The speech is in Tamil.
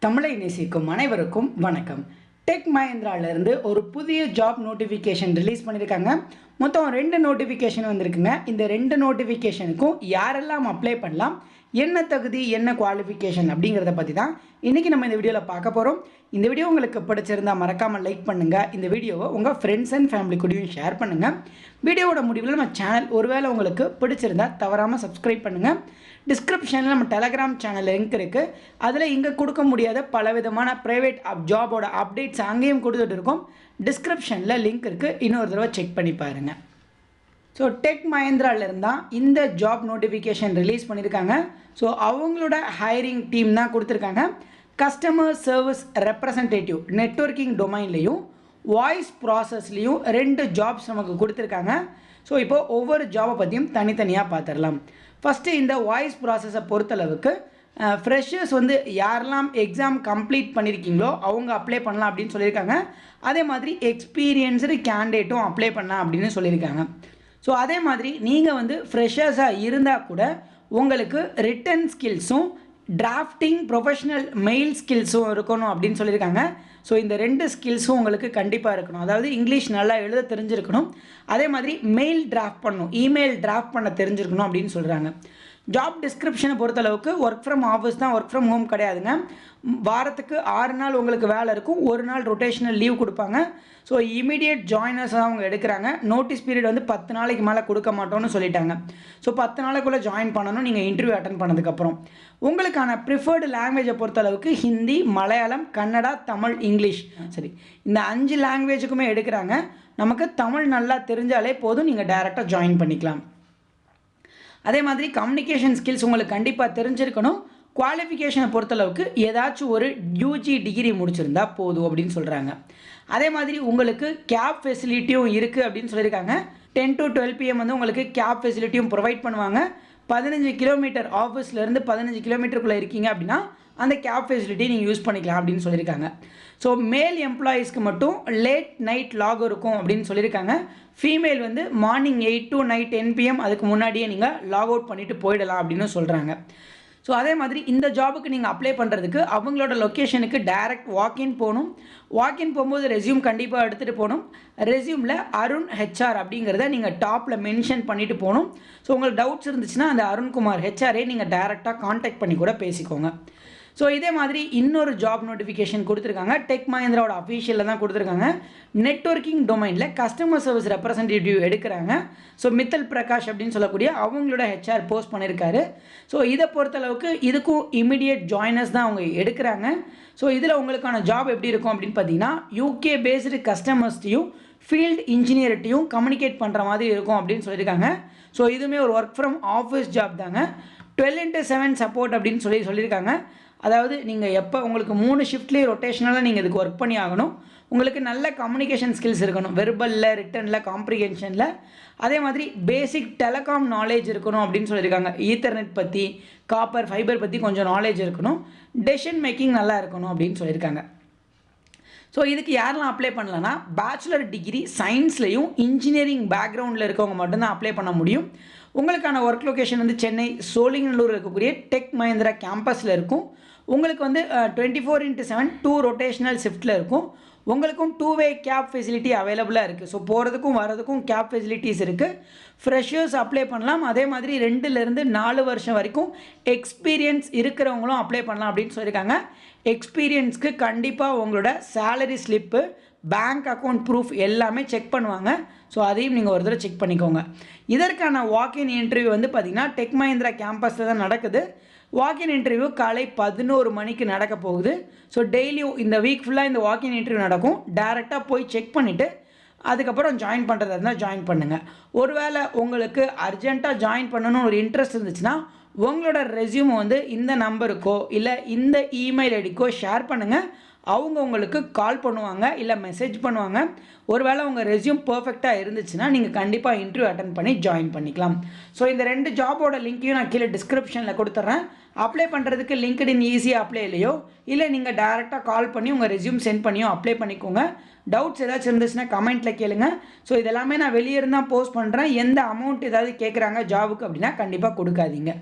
தமிழை நேசிக்கும் அனைவருக்கும் வணக்கம். டெக் மஹிந்திராவிலிருந்து ஒரு புதிய ஜாப் நோட்டிஃபிகேஷன் ரிலீஸ் பண்ணியிருக்காங்க. மொத்தம் 2 நோட்டிஃபிகேஷன் வந்திருக்குங்க. இந்த 2 நோட்டிஃபிகேஷனுக்கும் யாரெல்லாம் அப்ளை பண்ணலாம், என்ன தகுதி, என்ன குவாலிஃபிகேஷன் அப்படிங்கிறத பற்றி தான் இன்றைக்கி நம்ம இந்த வீடியோவில் பார்க்க போகிறோம். இந்த வீடியோ உங்களுக்கு பிடிச்சிருந்தால் மறக்காமல் லைக் பண்ணுங்கள். இந்த வீடியோவை உங்கள் ஃப்ரெண்ட்ஸ் அண்ட் ஃபேமிலி கூடயும் ஷேர் பண்ணுங்கள். வீடியோவோட முடிவில் நம்ம சேனல் ஒருவேளை உங்களுக்கு பிடிச்சிருந்தால் தவறாமல் சப்ஸ்கிரைப் பண்ணுங்கள். டிஸ்கிரிப்ஷனில் நம்ம டெலகிராம் சேனல் லிங்க் இருக்குது. அதில் இங்கே கொடுக்க முடியாத பலவிதமான ப்ரைவேட் ஜாபோட அப்டேட்ஸ் அங்கேயும் கொடுத்துட்டு இருக்கோம். டிஸ்கிரிப்ஷனில் லிங்க் இருக்குது, இன்னொரு தடவை செக் பண்ணி பாருங்கள். ஸோ டெக் மஹிந்திராவிலேருந்து தான் இந்த ஜாப் நோட்டிஃபிகேஷன் ரிலீஸ் பண்ணியிருக்காங்க. ஸோ அவங்களோட ஹைரிங் டீம் தான் கொடுத்துருக்காங்க. கஸ்டமர் சர்வீஸ் ரெப்ரசன்டேட்டிவ் நெட்வொர்க்கிங் டொமைன்லேயும் வாய்ஸ் ப்ராசஸ்லேயும் 2 ஜாப்ஸ் நமக்கு கொடுத்துருக்காங்க. ஸோ இப்போது ஒவ்வொரு ஜாபை பற்றியும் தனித்தனியாக பார்த்துடலாம். ஃபஸ்ட்டு இந்த வாய்ஸ் ப்ராசஸை பொறுத்தளவுக்கு ஃப்ரெஷர்ஸ் யாரெல்லாம் எக்ஸாம் கம்ப்ளீட் பண்ணியிருக்கீங்களோ அவங்க அப்ளை பண்ணலாம் அப்படின்னு சொல்லியிருக்காங்க. அதே மாதிரி எக்ஸ்பீரியன்ஸ்டு கேண்டிடேட்டும் அப்ளை பண்ணலாம் அப்படின்னு சொல்லியிருக்காங்க. ஸோ அதே மாதிரி நீங்கள் ஃப்ரெஷர்ஸாக இருந்தால் கூட உங்களுக்கு ரிட்டன் ஸ்கில்ஸும் டிராஃப்டிங் ப்ரொஃபஷ்னல் மெயில் ஸ்கில்ஸும் இருக்கணும் அப்படின்னு சொல்லியிருக்காங்க. ஸோ இந்த 2 ஸ்கில்ஸும் உங்களுக்கு கண்டிப்பாக இருக்கணும். அதாவது இங்கிலீஷ் நல்லா எழுத தெரிஞ்சிருக்கணும், அதே மாதிரி மெயில் டிராஃப்ட் பண்ணணும், இமெயில் டிராஃப்ட் பண்ண தெரிஞ்சிருக்கணும் அப்படின்னு சொல்கிறாங்க. ஜாப் டிஸ்கிரிப்ஷனை பொறுத்தளவுக்கு ஒர்க் ஃப்ரம் ஆஃபீஸ் தான், ஒர்க் ஃப்ரம் ஹோம் கிடையாதுங்க. வாரத்துக்கு 6 நாள் உங்களுக்கு வேலை இருக்கும், 1 நாள் ரொட்டேஷனல் லீவ் கொடுப்பாங்க. ஸோ இமீடியட் ஜாயினர்ஸ் தான் அவங்க எடுக்கிறாங்க. நோட்டீஸ் பீரியட் 10 நாளைக்கு மேலே கொடுக்க மாட்டோம்னு சொல்லிட்டாங்க. ஸோ 10 நாளைக்குள்ளே ஜாயின் பண்ணணும் நீங்கள் இன்டர்வியூ அட்டன் பண்ணதுக்கப்புறம். உங்களுக்கான ப்ரிஃபர்டு லாங்குவேஜை பொறுத்தளவுக்கு ஹிந்தி, மலையாளம், கன்னடா, தமிழ், இங்கிலீஷ், சரி இந்த 5 லாங்குவேஜுக்குமே எடுக்கிறாங்க. நமக்கு தமிழ் நல்லா தெரிஞ்சாலே போதும், நீங்கள் டைரெக்டாக ஜாயின் பண்ணிக்கலாம். அதே மாதிரி கம்யூனிகேஷன் ஸ்கில்ஸ் உங்களுக்கு கண்டிப்பாக தெரிஞ்சிருக்கணும். குவாலிஃபிகேஷனை பொறுத்தளவுக்கு ஏதாச்சும் ஒரு யூஜி டிகிரி முடிச்சிருந்தா போதும் அப்படின்னு சொல்கிறாங்க. அதே மாதிரி உங்களுக்கு கேப் ஃபெசிலிட்டியும் இருக்குது அப்படின்னு சொல்லியிருக்காங்க. 10 to 12 PM உங்களுக்கு கேப் ஃபெசிலிட்டியும் ப்ரொவைட் பண்ணுவாங்க. 15 கிலோமீட்டர் ஆஃபீஸ்லேருந்து 15 கிலோமீட்டருக்குள்ளே இருக்கீங்க அப்படின்னா அந்த கேப் ஃபெசிலிட்டி நீங்கள் யூஸ் பண்ணிக்கலாம் அப்படின்னு சொல்லியிருக்காங்க. ஸோ மேல் எம்ப்ளாயீஸ்க்கு மட்டும் லேட் நைட் லாக் இருக்கும் அப்படின்னு சொல்லியிருக்காங்க. Female morning 8 to night 10 PM அதுக்கு முன்னாடியே நீங்கள் லாக் அவுட் பண்ணிவிட்டு போயிடலாம் அப்படின்னு சொல்கிறாங்க. ஸோ அதே மாதிரி இந்த ஜாபுக்கு நீங்கள் அப்ளை பண்ணுறதுக்கு அவங்களோட லொக்கேஷனுக்கு டைரக்ட் வாக்கின் போகணும். வாக்கின் போகும்போது ரெஸ்யூம் கண்டிப்பாக எடுத்துகிட்டு போகணும். ரெஸ்யூமில் அருண் ஹெச்ஆர் அப்படிங்கிறத நீங்கள் டாப்பில் மென்ஷன் பண்ணிவிட்டு போகணும். ஸோ உங்களுக்கு டவுட்ஸ் இருந்துச்சுன்னா அந்த அருண்குமார் ஹெச்ஆரே நீங்கள் டைரெக்டாக காண்டாக்ட் பண்ணி கூட பேசிக்கோங்க. ஸோ இதே மாதிரி இன்னொரு ஜாப் நோட்டிஃபிகேஷன் கொடுத்துருக்காங்க. டெக் மஹிந்திராவோட அஃபீஷியலில் தான் கொடுத்துருக்காங்க. நெட்வொர்க்கிங் டொமைனில் கஸ்டமர் சர்வீஸ் ரெப்ரசன்டேட்டிவ் எடுக்கிறாங்க. ஸோ மித்தல் பிரகாஷ் அப்படின்னு சொல்லக்கூடிய அவங்களோட ஹெச்ஆர் போஸ்ட் பண்ணியிருக்காரு. ஸோ இதை பொறுத்தளவுக்கு இதுக்கும் இமிடியேட் ஜாயினர்ஸ் தான் அவங்க எடுக்கிறாங்க. ஸோ இதில் உங்களுக்கான ஜாப் எப்படி இருக்கும் அப்படின்னு பார்த்தீங்கன்னா UK பேஸ்டு கஸ்டமர்ஸ்டையும் ஃபீல்டு இன்ஜினியர்ட்டையும் கம்யூனிகேட் பண்ணுற மாதிரி இருக்கும் அப்படின்னு சொல்லியிருக்காங்க. ஸோ இதுவுமே ஒரு ஒர்க் ஃப்ரம் ஆஃபீஸ் ஜாப் தாங்க. 12/7 சப்போர்ட் அப்படின்னு சொல்லியிருக்காங்க. அதாவது நீங்கள் எப்போ உங்களுக்கு 3 ஷிஃப்ட்லேயே ரொட்டேஷனலாக நீங்கள் இதுக்கு ஒர்க் பண்ணி ஆகணும். உங்களுக்கு நல்ல கம்யூனிகேஷன் ஸ்கில்ஸ் இருக்கணும், வெர்பலில், ரிட்டனில், காம்ப்ரிஹென்ஷனில். அதே மாதிரி பேசிக் டெலகாம் நாலேஜ் இருக்கணும் அப்படின்னு சொல்லியிருக்காங்க. ஈத்தர்நெட் பற்றி, காப்பர், ஃபைபர் பற்றி கொஞ்சம் நாலேஜ் இருக்கணும். டெசிஷன் மேக்கிங் நல்லா இருக்கணும் அப்படின்னு சொல்லியிருக்காங்க. ஸோ இதுக்கு யாரெல்லாம் அப்ளை பண்ணலான்னா பேச்சுலர் டிகிரி சயின்ஸ்லையும் இன்ஜினியரிங் பேக்ரவுண்டில் இருக்கவங்க மட்டும்தான் அப்ளை பண்ண முடியும். உங்களுக்கான ஒர்க் லொக்கேஷன் சென்னை சோழிங்கநல்லூர் இருக்கக்கூடிய டெக் மஹிந்திரா கேம்பஸில் இருக்கும். உங்களுக்கு 24/7 2 ரொட்டேஷனல் ஷிஃப்ட்டில் இருக்கும். உங்களுக்கும் 2-way கேப் ஃபெசிலிட்டி அவைலபிளாக இருக்குது. ஸோ போகிறதுக்கும் வரதுக்கும் கேப் ஃபெசிலிட்டிஸ் இருக்குது. ஃப்ரெஷர்ஸ் அப்ளை பண்ணலாம். அதே மாதிரி 2லேருந்து 4 வருஷம் வரைக்கும் எக்ஸ்பீரியன்ஸ் இருக்கிறவங்களும் அப்ளை பண்ணலாம் அப்படின்னு சொல்லியிருக்காங்க. எக்ஸ்பீரியன்ஸ்க்கு கண்டிப்பாக உங்களோட salary slip, bank account proof எல்லாமே செக் பண்ணுவாங்க. ஸோ அதையும் நீங்கள் ஒரு தடவை செக் பண்ணிக்கோங்க. இதற்கான வாக்கின் இன்டர்வியூ பார்த்திங்கன்னா டெக் மஹிந்திரா கேம்பஸில் தான் நடக்குது. வாக்கின் இன்டர்வியூ காலை 11 மணிக்கு நடக்க போகுது. ஸோ டெய்லியும் இந்த வீக் ஃபுல்லாக இந்த வாக்கின் இன்டர்வியூ நடக்கும். டேரெக்டாக போய் செக் பண்ணிவிட்டு அதுக்கப்புறம் ஜாயின் பண்ணுறதா இருந்தால் ஜாயின் பண்ணுங்கள். ஒருவேளை உங்களுக்கு அர்ஜெண்ட்டாக ஜாயின் பண்ணணும்னு ஒரு இன்ட்ரெஸ்ட் இருந்துச்சுன்னா உங்களோட ரெஸ்யூம் இந்த நம்பருக்கோ இல்லை இந்த இமெயில் ஐடிக்கோ ஷேர் பண்ணுங்கள். அவங்க உங்களுக்கு கால் பண்ணுவாங்க இல்லை மெசேஜ் பண்ணுவாங்க. ஒருவேளை உங்கள் ரெஸ்யூம் பர்ஃபெக்டாக இருந்துச்சுன்னா நீங்கள் கண்டிப்பாக இன்டர்வியூ அட்டன் பண்ணி ஜாயின் பண்ணிக்கலாம். ஸோ இந்த 2 ஜாபோட லிங்க்கையும் நான் கீழே டிஸ்கிரிப்ஷனில் கொடுத்துட்றேன். அப்ளை பண்ணுறதுக்கு லிங்க்டின் ஈஸியாக அப்ளை இல்லையோ இல்லை நீங்கள் டேரெக்டாக கால் பண்ணி உங்கள் ரெஸ்யூம் சென்ட் பண்ணியோ அப்ளை பண்ணிக்கோங்க. டவுட்ஸ் ஏதாச்சும் இருந்துச்சுன்னா கமெண்ட்டில் கேளுங்க. ஸோ இதெல்லாமே நான் வெளியே இருந்தால் போஸ்ட் பண்ணுறேன். எந்த அமௌண்ட் ஏதாவது கேட்குறாங்க ஜாபுக்கு அப்படின்னா கண்டிப்பாக கொடுக்காதீங்க.